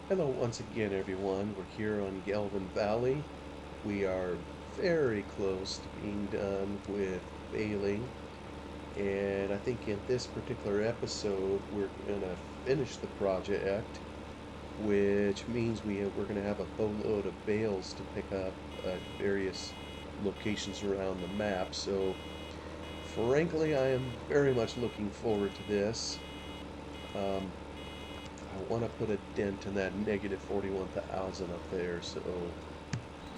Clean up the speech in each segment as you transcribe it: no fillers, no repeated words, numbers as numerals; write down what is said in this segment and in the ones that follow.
Hello once again, everyone. We're here on Gelvin Valley. We are very close to being done with baling, and I think in this particular episode, we're going to finish the project, which means we're going to have a boatload of bales to pick up at various locations around the map. So, frankly, I am very much looking forward to this. Um, I want to put a dent in that negative 41,000 up there, so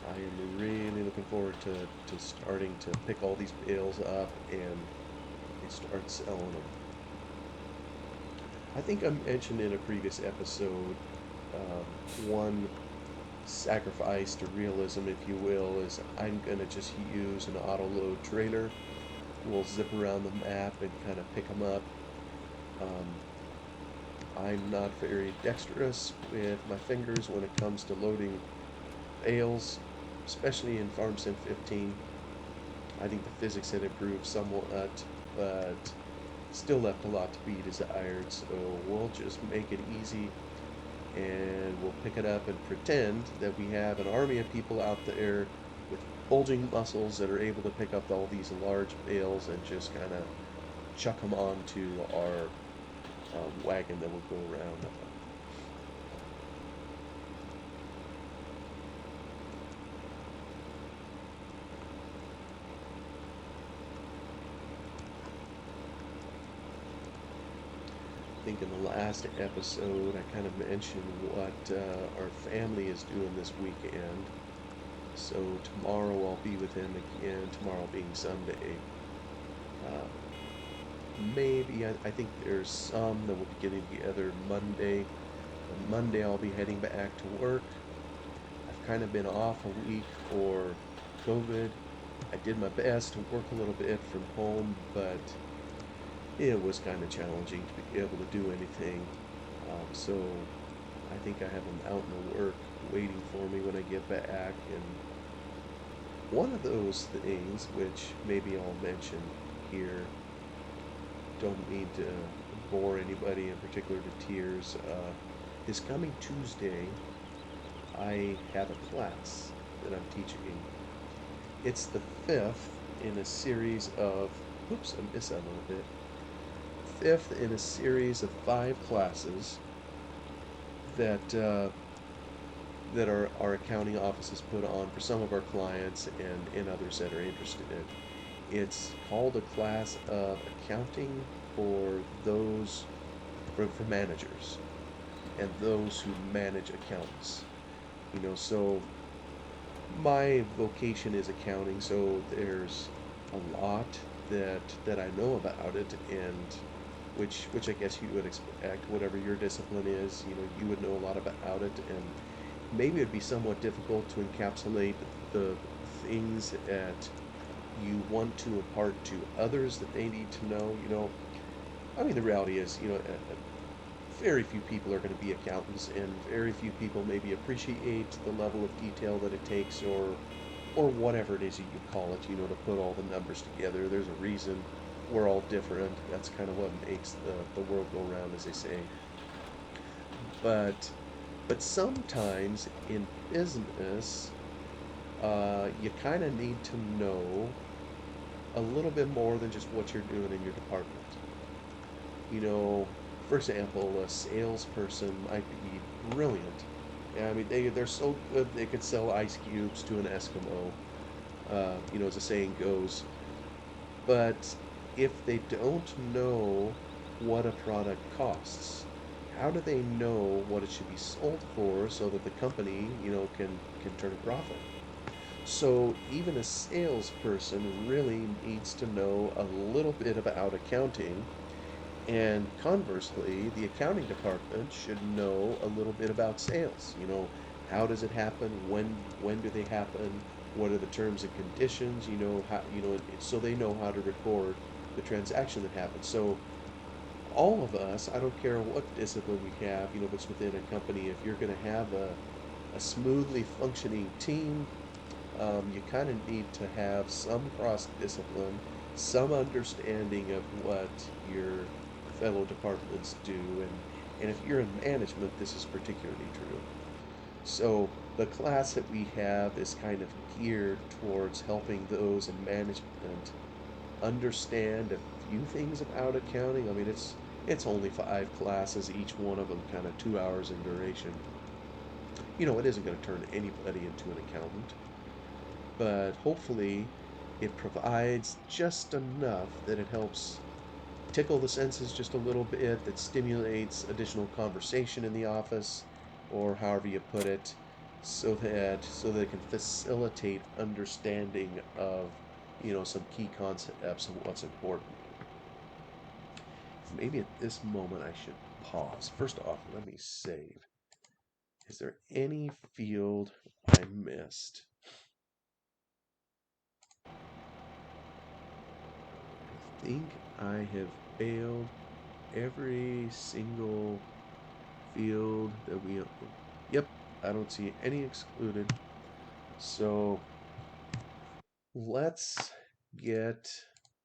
I am really looking forward to starting to pick all these bales up and start selling them. I think I mentioned in a previous episode one sacrifice to realism, if you will, is I'm going to just use an auto load trailer. We'll zip around the map and kind of pick them up. Um, I'm not very dexterous with my fingers when it comes to loading bales, especially in Farm Sim 15. I think the physics had improved somewhat, but still left a lot to be desired. So we'll just make it easy and we'll pick it up and pretend that we have an army of people out there with bulging muscles that are able to pick up all these large bales and just kind of chuck them onto our wagon that will go around. I think in the last episode, I kind of mentioned what our family is doing this weekend. So tomorrow I'll be with him again, tomorrow being Sunday. Uh, I think there's some that will be getting together Monday. On Monday I'll be heading back to work. I've kind of been off a week for COVID. I did my best to work a little bit from home, but it was kind of challenging to be able to do anything. So I think I have a mountain of work waiting for me when I get back. And one of those things, which maybe I'll mention here, don't mean to bore anybody in particular to tears. This coming Tuesday, I have a class that I'm teaching. It's the fifth in a series of, oops, I missed that a little bit. Fifth in a series of five classes that that our accounting offices put on for some of our clients and others that are interested in. It's called a class of accounting for those for managers and those who manage accountants. So my vocation is accounting, so there's a lot that I know about it, and which I guess you would expect. Whatever your discipline is, you would know a lot about it, and maybe it'd be somewhat difficult to encapsulate the things that you want to impart to others that they need to know. I mean, the reality is, very few people are going to be accountants, and very few people maybe appreciate the level of detail that it takes, or whatever it is you call it, to put all the numbers together. There's a reason we're all different. That's kind of what makes the world go round, as they say. But but sometimes in business, you kind of need to know a little bit more than just what you're doing in your department. You know, for example, a salesperson might be brilliant. Yeah, I mean, they're so good they could sell ice cubes to an Eskimo, as the saying goes. But if they don't know what a product costs, how do they know what it should be sold for so that the company, can turn a profit? So even a salesperson really needs to know a little bit about accounting, and conversely, the accounting department should know a little bit about sales. How does it happen? When do they happen? What are the terms and conditions? So they know how to record the transaction that happens. So all of us, I don't care what discipline we have, if it's within a company, if you're going to have a smoothly functioning team, you kind of need to have some cross discipline, some understanding of what your fellow departments do, And if you're in management, this is particularly true. So the class that we have is kind of geared towards helping those in management understand a few things about accounting. I mean, it's only 5 classes, each one of them kind of 2 hours in duration. It isn't going to turn anybody into an accountant, but hopefully it provides just enough that it helps tickle the senses just a little bit, that stimulates additional conversation in the office, or however you put it, so that it can facilitate understanding of some key concepts of what's important. Maybe at this moment I should pause. First off, let me save. Is there any field I missed? I think I have failed every single field that we. Yep, I don't see any excluded. So let's get.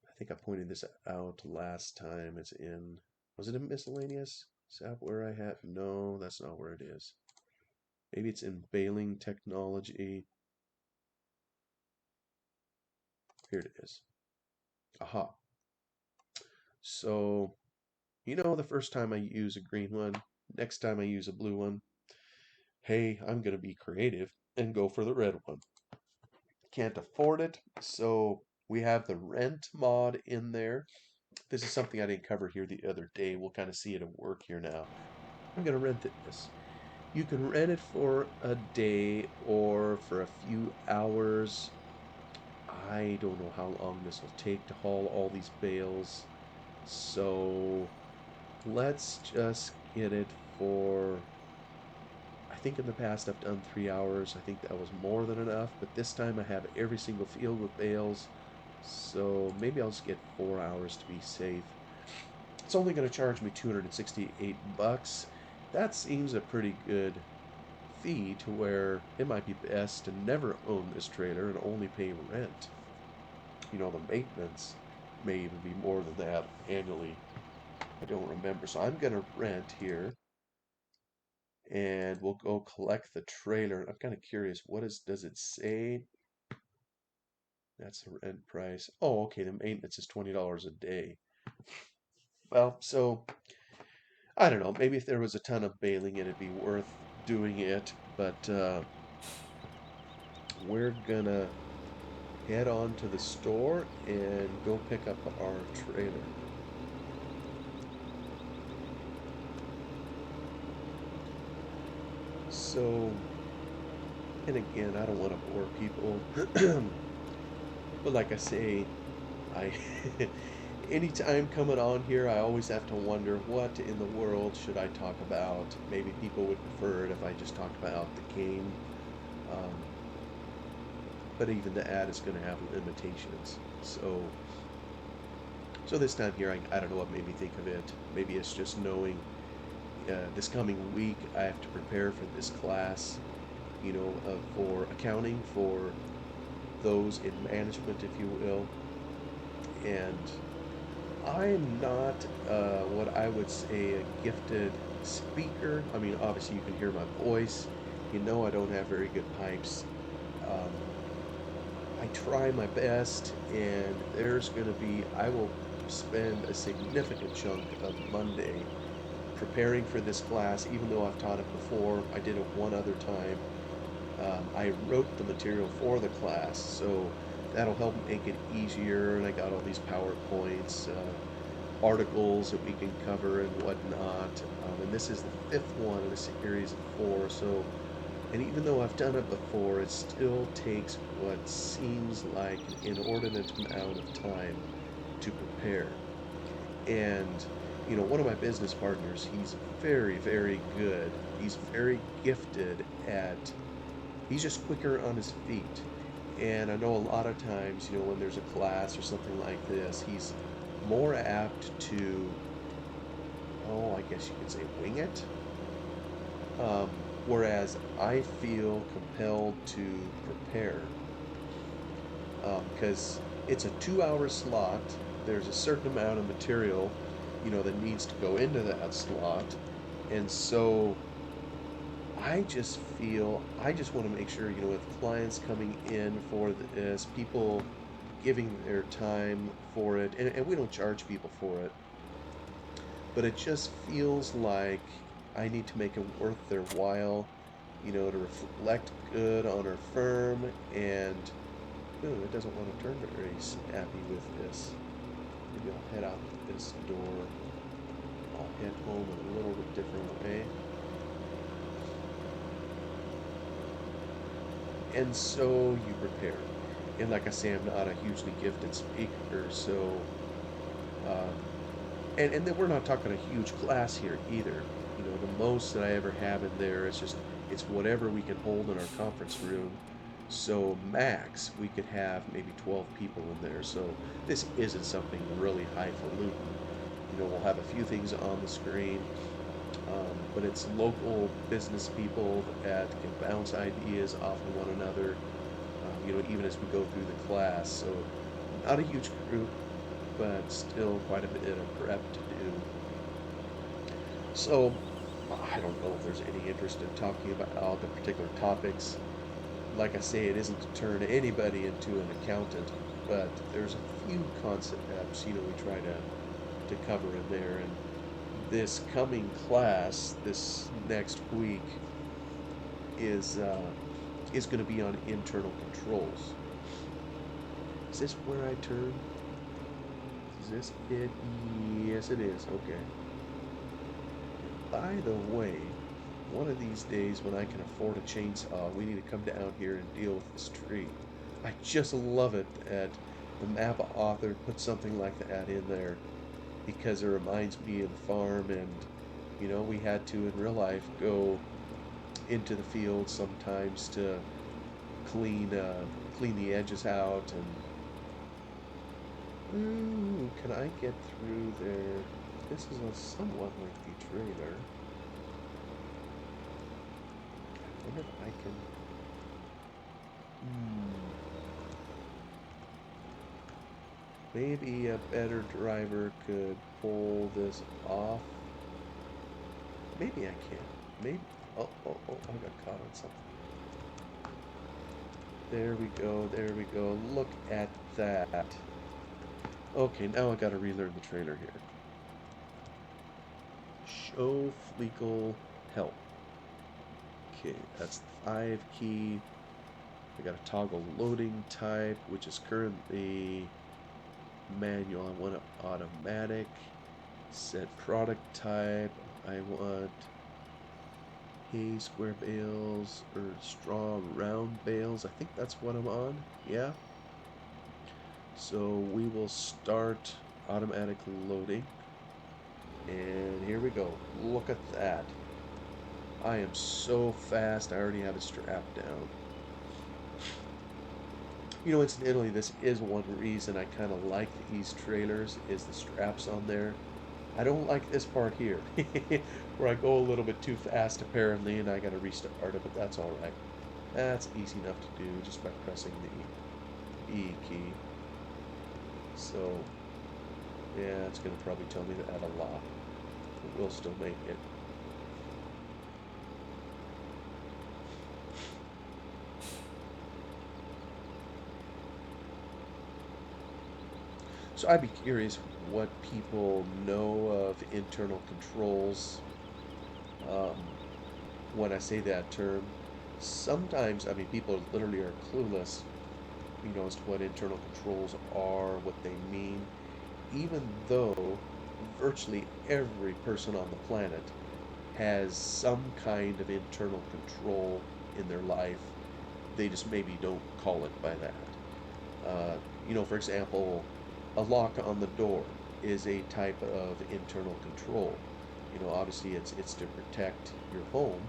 I think I pointed this out last time. It's in. Was it in miscellaneous? Is that where I had? No, that's not where it is. Maybe it's in Baling technology. Here it is. Aha. So, the first time I use a green one, next time I use a blue one, hey, I'm going to be creative and go for the red one. Can't afford it, so we have the rent mod in there. This is something I didn't cover here the other day. We'll kind of see it at work here now. I'm going to rent this. You can rent it for a day or for a few hours. I don't know how long this will take to haul all these bales. So let's just get it for, I think in the past I've done 3 hours. I think that was more than enough, but this time I have every single field with bales. So maybe I'll just get 4 hours to be safe. It's only going to charge me 268 bucks. That seems a pretty good fee to where it might be best to never own this trailer and only pay rent. The maintenance may even be more than that annually. I don't remember. So I'm going to rent here and we'll go collect the trailer. I'm kind of curious, does it say? That's the rent price. Oh, okay, the maintenance is $20 a day. Well, so I don't know. Maybe if there was a ton of baling, it'd be worth doing it. But we're gonna head on to the store and go pick up our trailer. So, and again, I don't want to bore people, but like I say, I anytime coming on here, I always have to wonder what in the world should I talk about. Maybe people would prefer it if I just talked about the game. Um, but even the ad is going to have limitations. So this time here, I don't know what made me think of it. Maybe it's just knowing this coming week I have to prepare for this class, for accounting for those in management, if you will. And I'm not what I would say a gifted speaker. I mean, obviously you can hear my voice. I don't have very good pipes. Um, I try my best, and I will spend a significant chunk of Monday preparing for this class, even though I've taught it before. I did it one other time. I wrote the material for the class, so that'll help make it easier. And I got all these PowerPoints, articles that we can cover and whatnot. And this is the fifth one in a series of 4. So, and even though I've done it before, it still takes what seems like an inordinate amount of time to prepare. And one of my business partners, he's very, very good. He's very gifted at, he's just quicker on his feet. And I know a lot of times, when there's a class or something like this, he's more apt to, I guess you could say, wing it. Whereas I feel compelled to prepare because it's a 2-hour slot. There's a certain amount of material, that needs to go into that slot. And so I just want to make sure, with clients coming in for this, people giving their time for it, and we don't charge people for it, but it just feels like I need to make it worth their while, to reflect good on our firm. And ooh, it doesn't want to turn very happy with this. Maybe I'll head out this door. I'll head home in a little bit different way. And so you prepare. And like I say, I'm not a hugely gifted speaker, so um, and then we're not talking a huge class here either. The most that I ever have in there is just it's whatever we can hold in our conference room. So max, we could have maybe 12 people in there. So this isn't something really highfalutin. We'll have a few things on the screen, but it's local business people that can bounce ideas off of one another. Even as we go through the class. So not a huge group, but still quite a bit of prep to do. So I don't know if there's any interest in talking about all the particular topics. Like I say, it isn't to turn anybody into an accountant, but there's a few concepts, we try to cover in there. And this coming class, this next week, is uh, is going to be on internal controls. Is this where I turn? Is this it? Yes, it is. Okay. By the way, one of these days when I can afford a chainsaw, we need to come down here and deal with this tree. I just love it that the map author put something like that in there because it reminds me of the farm. And we had to in real life go into the field sometimes to clean the edges out. And ooh, can I get through there? This is a somewhat lengthy trailer. I wonder if I can. Maybe a better driver could pull this off. Maybe I can. Maybe. Oh, oh, oh! I got caught on something. There we go. There we go. Look at that. Okay, now I gotta relearn the trailer here. Show Fleekle help. Okay, that's the 5 key. I gotta toggle loading type, which is currently manual. I want it automatic. Set product type. I want hay square bales or straw round bales. I think that's what I'm on. Yeah. So we will start automatic loading. And here we go. Look at that. I am so fast. I already have it strapped down. Incidentally, this is one reason I kind of like these trailers is the straps on there. I don't like this part here, where I go a little bit too fast apparently, and I got to restart it, but that's all right. That's easy enough to do just by pressing the E key. So, yeah, it's going to probably tell me that a lot, but we'll still make it. So I'd be curious what people know of internal controls. Um, when I say that term, sometimes, I mean, people literally are clueless, as to what internal controls are, what they mean, even though virtually every person on the planet has some kind of internal control in their life. They just maybe don't call it by that. For example, a lock on the door is a type of internal control. Obviously it's to protect your home.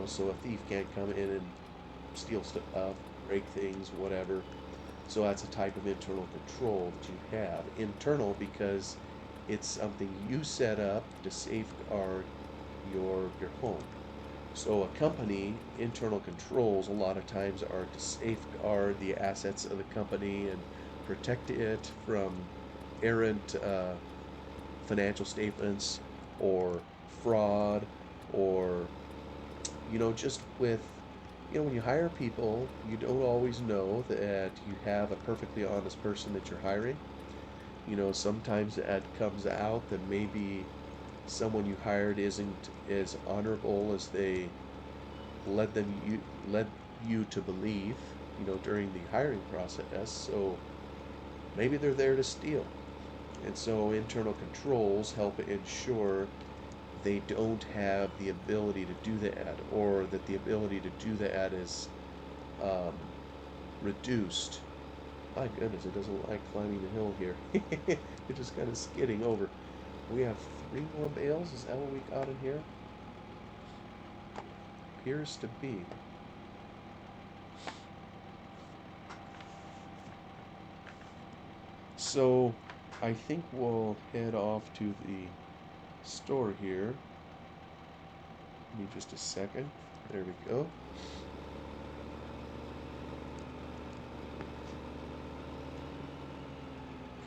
So a thief can't come in and steal stuff, break things, whatever. So that's a type of internal control that you have. Internal because it's something you set up to safeguard your home. So a company, internal controls a lot of times are to safeguard the assets of the company and protect it from errant financial statements or fraud or, just with, when you hire people, you don't always know that you have a perfectly honest person that you're hiring. Sometimes that comes out that maybe someone you hired isn't as honorable as they led them you led you to believe, during the hiring process. So maybe they're there to steal. And so internal controls help ensure they don't have the ability to do that, or that the ability to do that is um, reduced. My goodness, it doesn't like climbing the hill here. It's just kind of skidding over. We have 3 more bales. Is that what we got in here? Appears to be. So I think we'll head off to the store here. Give me just a second. There we go.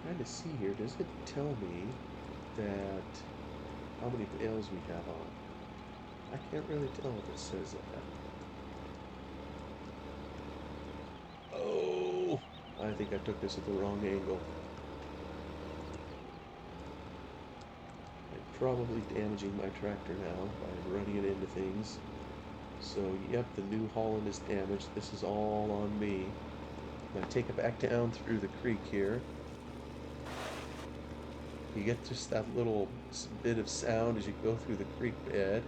Trying to see here. Does it tell me that how many bales we have on? I can't really tell if it says that. Oh, I think I took this at the wrong angle. I'm probably damaging my tractor now by running it into things. So, yep, the New Holland is damaged. This is all on me. I'm going to take it back down through the creek here. You get just that little bit of sound as you go through the creek bed.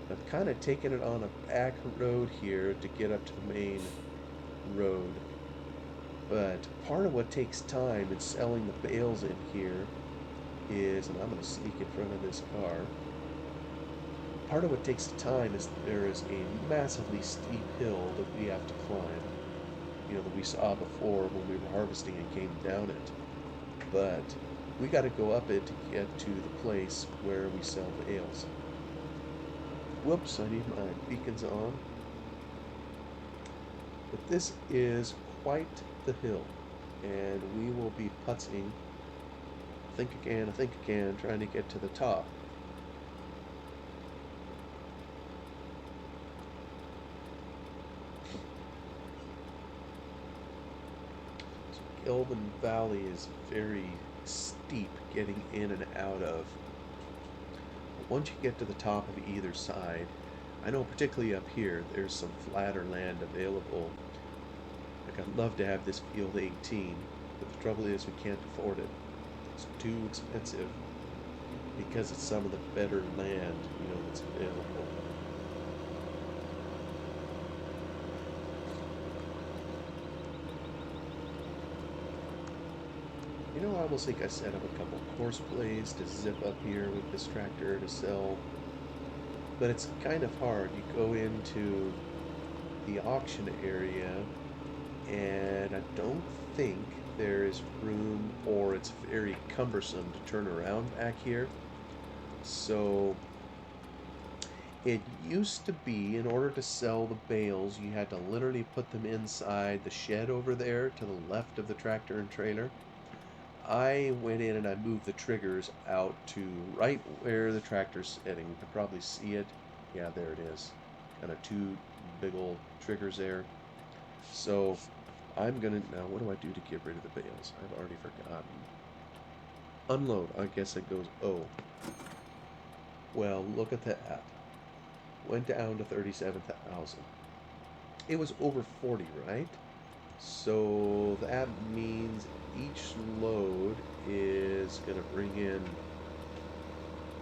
I've kind of taken it on a back road here to get up to the main road. But part of what takes time in selling the bales in here is, and I'm going to sneak in front of this car, part of what takes time is there is a massively steep hill that we have to climb. That we saw before when we were harvesting and came down it. But we got to go up it to get to the place where we sell bales. Whoops, I need my beacons on. But this is quite the hill, and we will be putzing, think again, trying to get to the top. So Gelvin Valley is very steep getting in and out of. But once you get to the top of either side, I know particularly up here, there's some flatter land available. Like, I'd love to have this field 18, but the trouble is we can't afford it. It's too expensive because it's some of the better land, that's available. I almost think I set up a couple course plays to zip up here with this tractor to sell, but it's kind of hard. You go into the auction area, and I don't think there is room, or it's very cumbersome to turn around back here. So it used to be, in order to sell the bales, you had to literally put them inside the shed over there to the left of the tractor and trailer. I went in and I moved the triggers out to right where the tractor's sitting. You can probably see it. Yeah, there it is. Kind of two big old triggers there. So I'm gonna, now what do I do to get rid of the bales? I've already forgotten. Unload. I guess it goes O. Well, look at that. Went down to 37,000. It was over 40, right? So that means each load is gonna bring in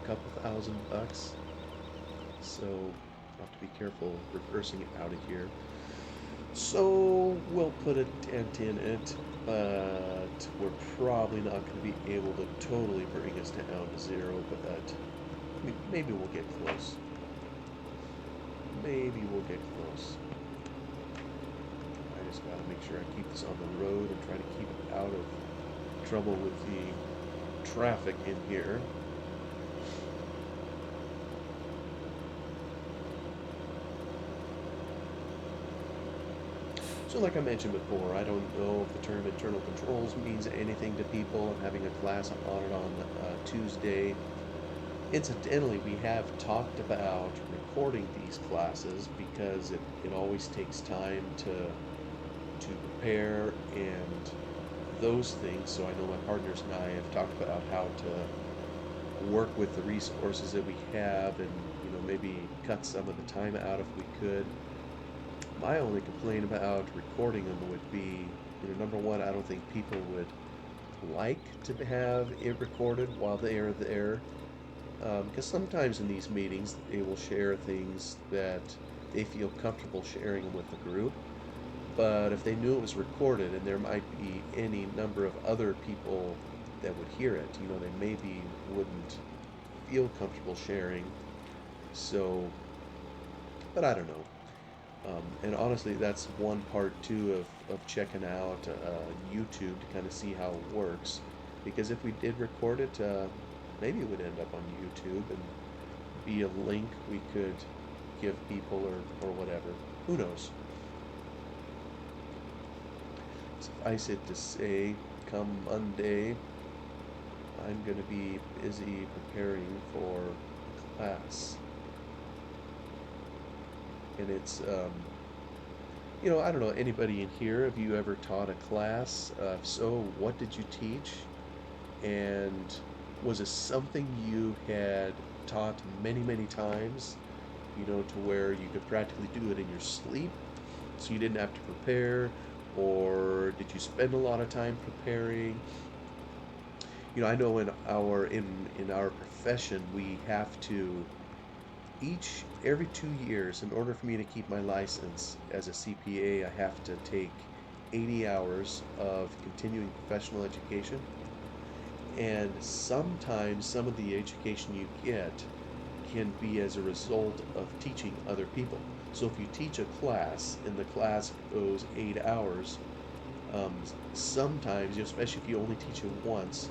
a couple $1,000. So I'll have to be careful reversing it out of here. So we'll put a dent in it, but we're probably not going to be able to totally bring us down to zero, but maybe we'll get close. Maybe we'll get close. I just got to make sure I keep this on the road and try to keep it out of trouble with the traffic in here. So like I mentioned before, I don't know if the term internal controls means anything to people. I'm having a class on it on Tuesday. Incidentally, we have talked about recording these classes because it always takes time to prepare and those things. So I know my partners and I have talked about how to work with the resources that we have and maybe cut some of the time out if we could. My only complaint about recording them would be, number one, I don't think people would like to have it recorded while they are there. Because sometimes in these meetings, they will share things that they feel comfortable sharing them with the group. But if they knew it was recorded and there might be any number of other people that would hear it, they maybe wouldn't feel comfortable sharing. So, but I don't know. And honestly, that's one part too of checking out YouTube to kind of see how it works. Because if we did record it, maybe it would end up on YouTube and be a link we could give people or whatever. Who knows? Suffice it to say, come Monday, I'm going to be busy preparing for class. And it's, I don't know, anybody in here, have you ever taught a class? If so, what did you teach? And was it something you had taught many, many times, to where you could practically do it in your sleep, so you didn't have to prepare? Or did you spend a lot of time preparing? I know in our profession we have to every 2 years, in order for me to keep my license as a CPA, I have to take 80 hours of continuing professional education. And sometimes some of the education you get can be as a result of teaching other people. So if you teach a class and the class goes 8 hours, um, sometimes, especially if you only teach it once,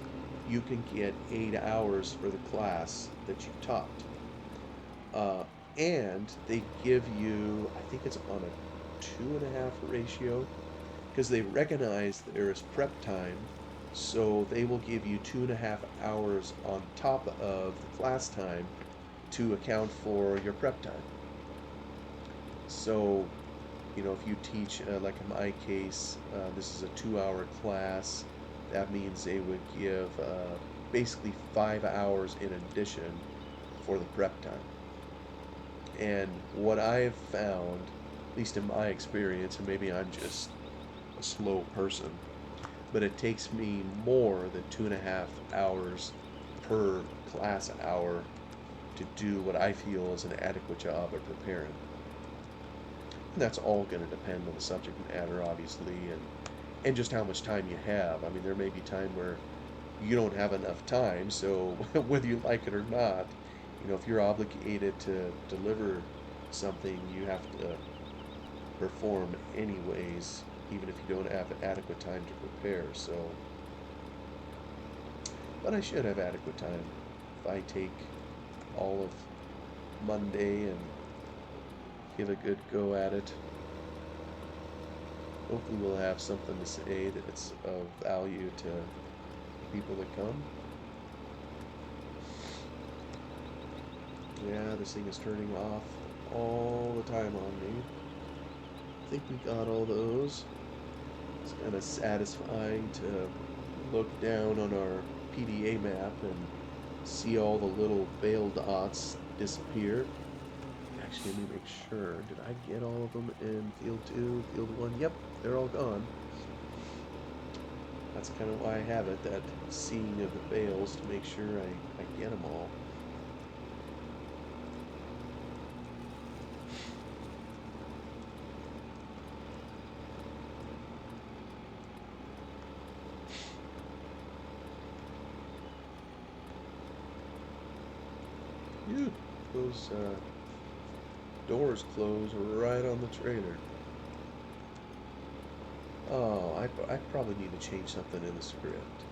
you can get 8 hours for the class that you taught. Uh, and they give you, I think it's on a 2.5 ratio, because they recognize there is prep time, so they will give you 2.5 hours on top of the class time to account for your prep time. So, if you teach, like in my case, this is a 2-hour class, that means they would give basically 5 hours in addition for the prep time. And what I have found, at least in my experience, and maybe I'm just a slow person, but it takes me more than 2.5 hours per class hour to do what I feel is an adequate job of preparing. And that's all going to depend on the subject matter, obviously, and just how much time you have. I mean, there may be time where you don't have enough time, so whether you like it or not, if you're obligated to deliver something, you have to perform anyways, even if you don't have adequate time to prepare. So, but I should have adequate time if I take all of Monday and give a good go at it. Hopefully we'll have something to say that's of value to people that come. Yeah, this thing is turning off all the time on me. I think we got all those. It's kind of satisfying to look down on our PDA map and see all the little bale dots disappear. Actually, let me make sure. Did I get all of them in field 2, field 1? Yep, they're all gone. That's kind of why I have it, that seeing of the bales, to make sure I get them all. Phew, those doors close right on the trailer. Oh, I probably need to change something in the script.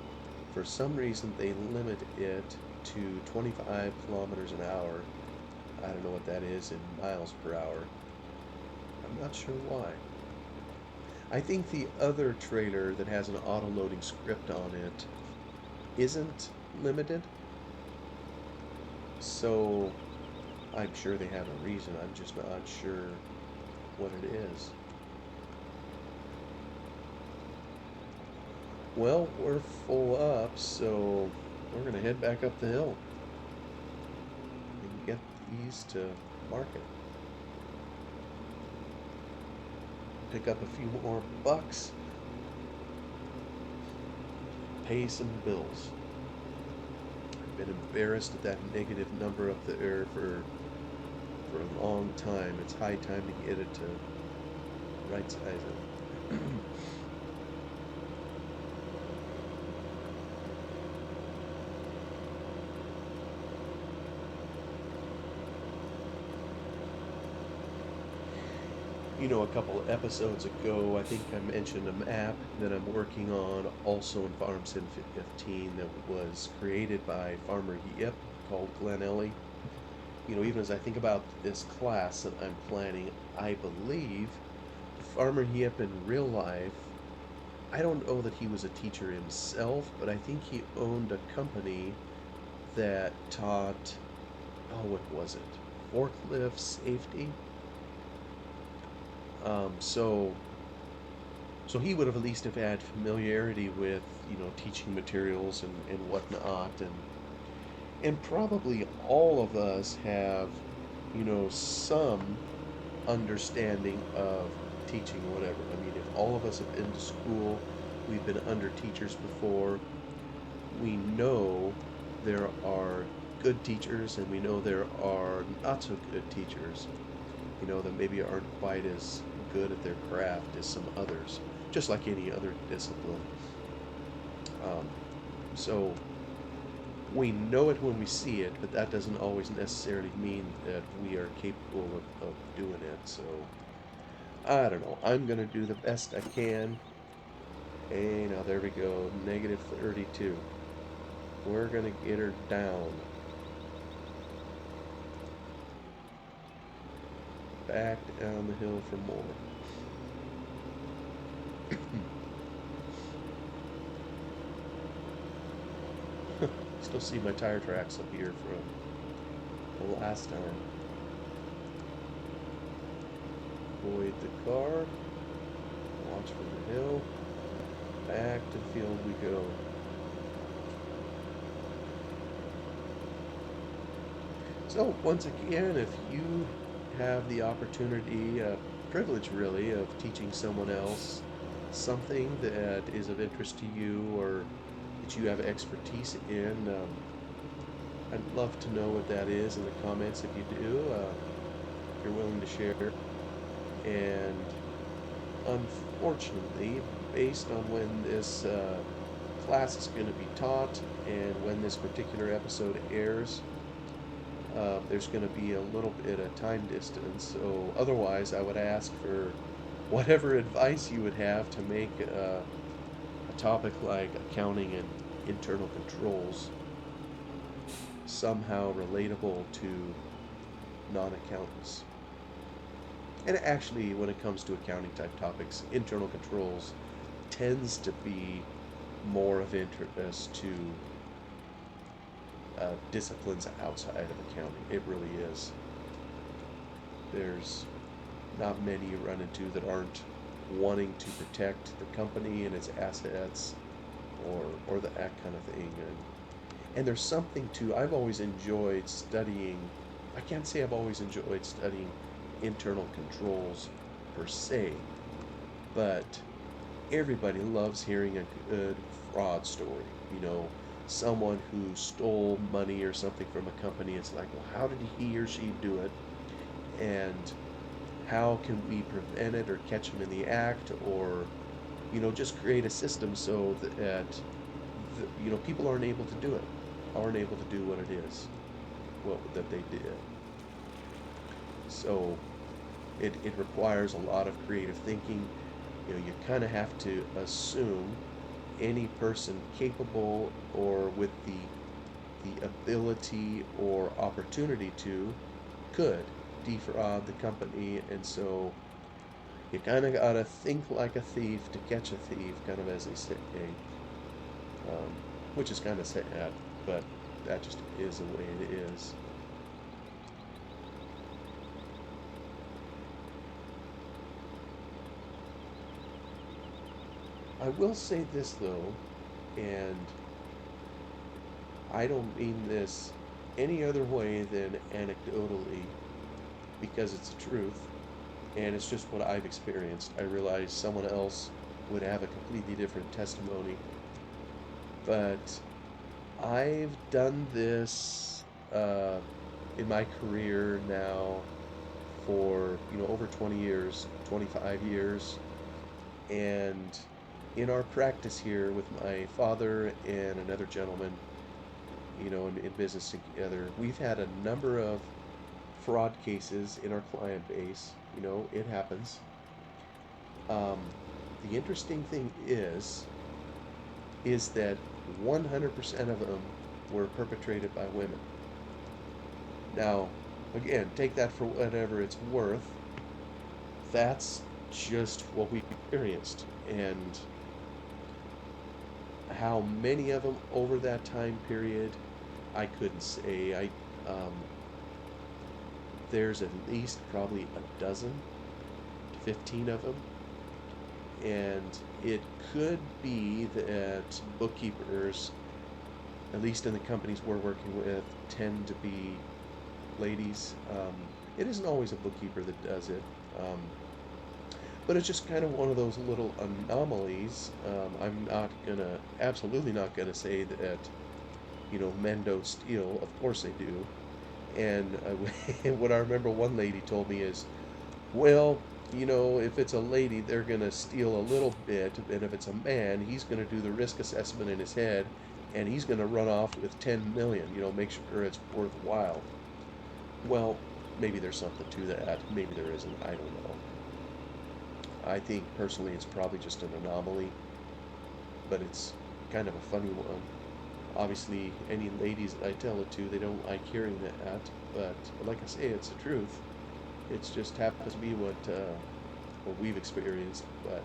For some reason, they limit it to 25 kilometers an hour. I don't know what that is in miles per hour. I'm not sure why. I think the other trailer that has an auto-loading script on it isn't limited. So I'm sure they have a reason. I'm just not sure what it is. Well, we're full up, so we're gonna head back up the hill and get these to market. Pick up a few more bucks, pay some bills. I've been embarrassed at that negative number up there for a long time. It's high time to get it to right size it. You know, a couple of episodes ago, I think I mentioned a map that I'm working on also in Farm Sim 15 that was created by Farmer Yip called Glen Ellie. You know, even as I think about this class that I'm planning, I believe Farmer Yip in real life, I don't know that he was a teacher himself, but I think he owned a company that taught, oh, what was it? Forklift safety. Um, so so he would have at least have had familiarity with, you know, teaching materials and whatnot, and probably all of us have, you know, some understanding of teaching whatever. I mean, if all of us have been to school, we've been under teachers before, we know there are good teachers and we know there are not so good teachers, you know, that maybe aren't quite as good at their craft as some others, just like any other discipline. Um, so we know it when we see it, but that doesn't always necessarily mean that we are capable of doing it. So I don't know. I'm going to do the best I can. Hey, now there we go. Negative 32. We're going to get her down. Back down the hill for more. Still see my tire tracks up here from the last time. Avoid the car. Watch for the hill. Back to the field we go. So once again, if you have the opportunity, privilege really, of teaching someone else something that is of interest to you or that you have expertise in, I'd love to know what that is in the comments if you do, if you're willing to share. And unfortunately, based on when this class is going to be taught and when this particular episode airs, there's going to be a little bit of time distance. So otherwise, I would ask for whatever advice you would have to make a topic like accounting and internal controls somehow relatable to non-accountants. And actually, when it comes to accounting type topics, internal controls tends to be more of interest to disciplines outside of accounting. It really is. There's not many you run into that aren't wanting to protect the company and its assets or that kind of thing. And there's something to, I've always enjoyed studying, I can't say I've always enjoyed studying internal controls per se, but everybody loves hearing a good fraud story. You know, someone who stole money or something from a company. It's like, well, how did he or she do it? And how can we prevent it or catch them in the act, or, you know, just create a system so that, you know, people aren't able to do it, aren't able to do what it is, what that they did. So it requires a lot of creative thinking. You know, you kind of have to assume any person capable or with the ability or opportunity to could defraud the company, and so you kind of gotta think like a thief to catch a thief, kind of as they say, um, which is kind of sad, but that just is the way it is. I will say this though, and I don't mean this any other way than anecdotally because it's the truth and it's just what I've experienced. I realize someone else would have a completely different testimony, but I've done this in my career now for, over 20 years, 25 years, and in our practice here with my father and another gentleman, in business together, we've had a number of fraud cases in our client base. It happens. Um, the interesting thing is that 100% of them were perpetrated by women. Now, again, take that for whatever it's worth. That's just what we experienced. And how many of them over that time period, I couldn't say. There's at least probably a dozen, 15 of them. And it could be that bookkeepers, at least in the companies we're working with, tend to be ladies. It isn't always a bookkeeper that does it, um, but it's just kind of one of those little anomalies. I'm not gonna, absolutely not gonna say that men don't steal. Of course they do. And what I remember one lady told me is, well, if it's a lady, they're gonna steal a little bit, and if it's a man, he's gonna do the risk assessment in his head, and he's gonna run off with 10 million. Make sure it's worthwhile. Well, maybe there's something to that. Maybe there isn't. I don't know. I think personally it's probably just an anomaly, but it's kind of a funny one. Obviously, any ladies that I tell it to, they don't like hearing that, but like I say, it's the truth. It's just happens to be what we've experienced, but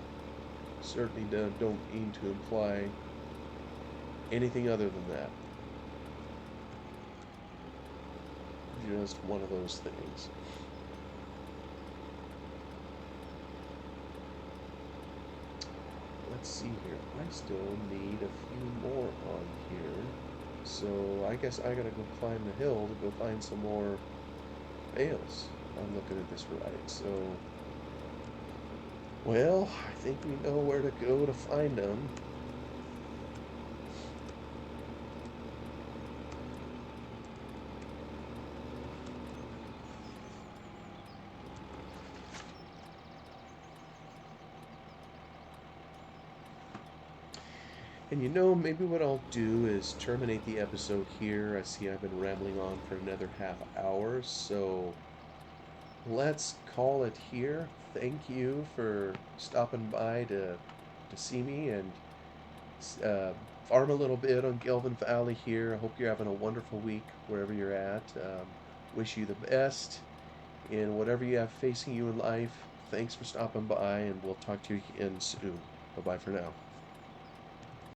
certainly don't mean to imply anything other than that. Just one of those things. Let's see here. I still need a few more on here. So I guess I gotta go climb the hill to go find some more bales. I'm looking at this right. So, well, I think we know where to go to find them. And maybe what I'll do is terminate the episode here. I see I've been rambling on for another half hour, so let's call it here. Thank you for stopping by to see me and uh, farm a little bit on Gelvin Valley here. I hope you're having a wonderful week wherever you're at. Wish you the best in whatever you have facing you in life. Thanks for stopping by, and we'll talk to you again soon. Bye bye for now.